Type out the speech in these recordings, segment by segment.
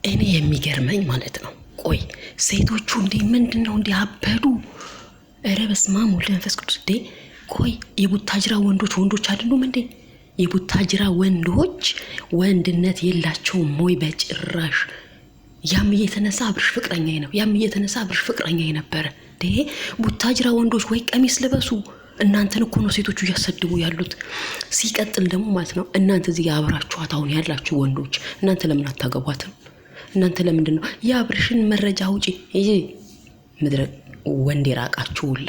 እኔ የሚገርመኝ ማለት ነው ቆይ ሴቶቹ እንዴ ምንድነው እንዴ አበዱ? ኧረ በስመ አብ ወወልድ ወመንፈስ ቅዱስ እንዴ ቆይ የቡታጅራ ወንዶች አይደሉም እንዴ? የቡታጅራ ወንዶች ወንድነት የላቸውም ወይ? በጭራሽ። ያም እየተነሳ አብርሽ ፍቅረኛዬ ነው፣ ያም እየተነሳ አብርሽ ፍቅረኛዬ ነበረ። እንዴ ቡታጅራ ወንዶች ወይ ቀሚስ ልበሱ። እናንተን እኮ ነው ሴቶቹ እያሰድቡ ያሉት። ሲቀጥል ደግሞ ማለት ነው እናንተ እዚህ አብራችኋት አሁን ያላችሁ ወንዶች እናንተ ለምን አታገቧትም? እናንተ ለምንድን ነው የአብርሽን መረጃ ውጪ? ይሄ ምድረ ወንድ የራቃችሁላ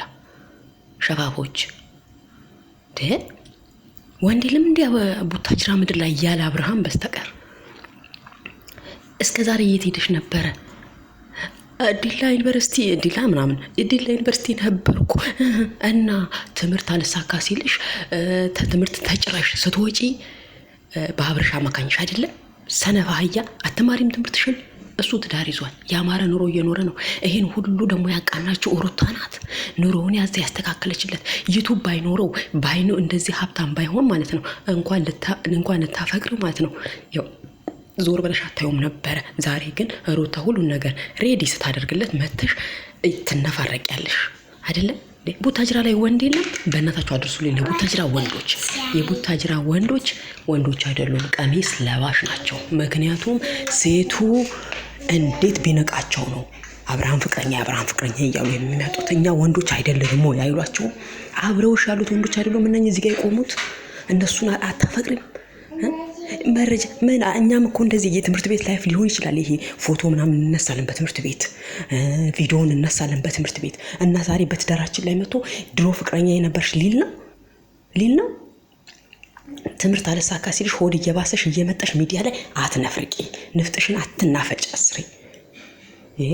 ሸፋፎች ወንድ የለም እንዲያ ቡታጅራ ምድር ላይ ያለ አብርሃም በስተቀር። እስከ ዛሬ የት ሄደሽ ነበረ? ዲላ ዩኒቨርሲቲ ዲላ ዩኒቨርሲቲ ነበርኩ እና ትምህርት አልሳካ ሲልሽ ትምህርት ተጭራሽ ስትወጪ በአብርሽ አማካኝሽ አይደለም? ሰነፍ አህያ አትማሪም ትምህርትሽን። እሱ ትዳር ይዟል፣ ያማረ ኑሮ እየኖረ ነው። ይሄን ሁሉ ደግሞ ያቃናችው ሩታ ናት። ኑሮውን ያስተካከለችለት። ዩቱብ ባይኖረው እንደዚህ ሀብታም ባይሆን ማለት ነው እንኳን ልታፈቅር ማለት ነው ያው ዞር ብለሽ አታዩም ነበረ። ዛሬ ግን ሩታ ሁሉን ነገር ሬዲ ስታደርግለት መተሽ ትነፋረቂያለሽ አይደለም? ቡታጅራ ላይ ወንድ የለም? በእናታችሁ አድርሱልኝ። የቡታጅራ ወንዶች አይደሉም፣ ቀሚስ ለባሽ ናቸው። ምክንያቱም ሴቱ እንዴት ቢነቃቸው ነው አብርሃም ፍቅረኛ እያሉ የሚመጡት? እኛ ወንዶች አይደለንም ወይ አይሏቸው? አብረውሽ ያሉት ወንዶች አይደሉም እነኚህ እዚህ ጋር የቆሙት? እነሱን አታፈቅሪም? መረጃ ምን? እኛም እኮ እንደዚህ የትምህርት ቤት ላይፍ ሊሆን ይችላል። ይሄ ፎቶ ምናምን እንነሳለን በትምህርት ቤት፣ ቪዲዮውን እንነሳለን በትምህርት ቤት እና ዛሬ በትዳራችን ላይ መጥቶ ድሮ ፍቅረኛ የነበርሽ ሊል ነው። ትምህርት አለሳካ ሲልሽ ሆድ እየባሰሽ እየመጣሽ ሚዲያ ላይ አትነፍርቂ፣ ንፍጥሽን አትናፈጭ አስሪ። ይሄ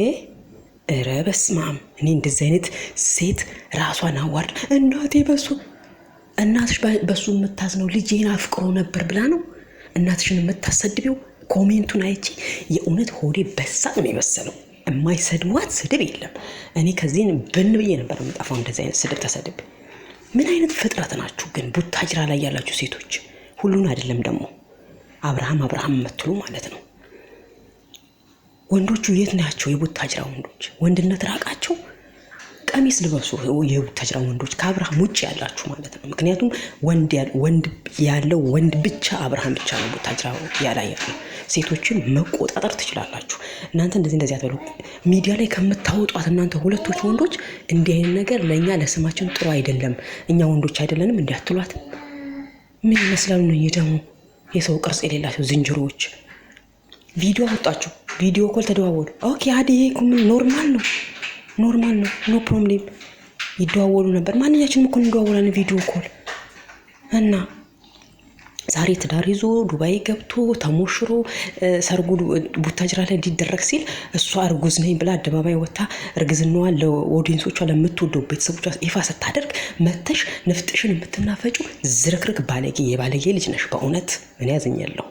ኧረ በስመ አብ። እኔ እንደዚህ አይነት ሴት ራሷን አዋርድ እናትሽ በሱ የምታዝነው ልጄን አፍቅሮ ነበር ብላ ነው እናትሽን የምታሰድቢው? ኮሜንቱን አይቼ የእውነት ሆዴ በሳ ነው የመሰለው። የማይሰድዋት ስድብ የለም። እኔ ከዚህን ብን ብዬ ነበር የምጠፋው እንደዚህ አይነት ስድብ ተሰድብ። ምን አይነት ፍጥረት ናችሁ ግን ቡታጅራ ላይ ያላችሁ ሴቶች? ሁሉን አይደለም ደግሞ አብርሃም የምትሉ ማለት ነው። ወንዶቹ የት ናቸው? የቡታጅራ ወንዶች ወንድነት ራቃቸው። ቀሚስ ልበሱ የቡታጅራ ወንዶች፣ ከአብርሃም ውጭ ያላችሁ ማለት ነው። ምክንያቱም ወንድ ብቻ አብርሃም ብቻ ነው ቡታጅራ ያላያችሁ። ሴቶችን መቆጣጠር ትችላላችሁ እናንተ። እንደዚህ አትበሉ። ሚዲያ ላይ ከምታወጧት እናንተ ሁለቶች ወንዶች እንዲህ አይነት ነገር ለእኛ ለስማችን ጥሩ አይደለም። እኛ ወንዶች አይደለንም እንዲህ አትሏት። ምን ይመስላሉ ነው ደግሞ የሰው ቅርጽ የሌላቸው ዝንጀሮዎች። ቪዲዮ አወጣችሁ፣ ቪዲዮ ኮል ተደዋወሉ። ኦኬ አዲዬ ምን ኖርማል ነው፣ ኖ ፕሮብሌም። ይደዋወሉ ነበር። ማንኛችንም እኮ እንደዋወላለን ቪዲዮ ኮል። እና ዛሬ ትዳር ይዞ ዱባይ ገብቶ ተሞሽሮ ሰርጉ ቡታጅራ ላይ እንዲደረግ ሲል እሷ እርጉዝ ነኝ ብላ አደባባይ ወጣ እርግዝናዋን ለኦዲየንሶቿ ለምትወደው ቤተሰቦቿ ይፋ ስታደርግ መተሽ ንፍጥሽን የምትናፈጩ ዝርክርክ ባለጌ፣ የባለጌ ልጅ ነሽ። በእውነት እኔ ያዝኛለሁ።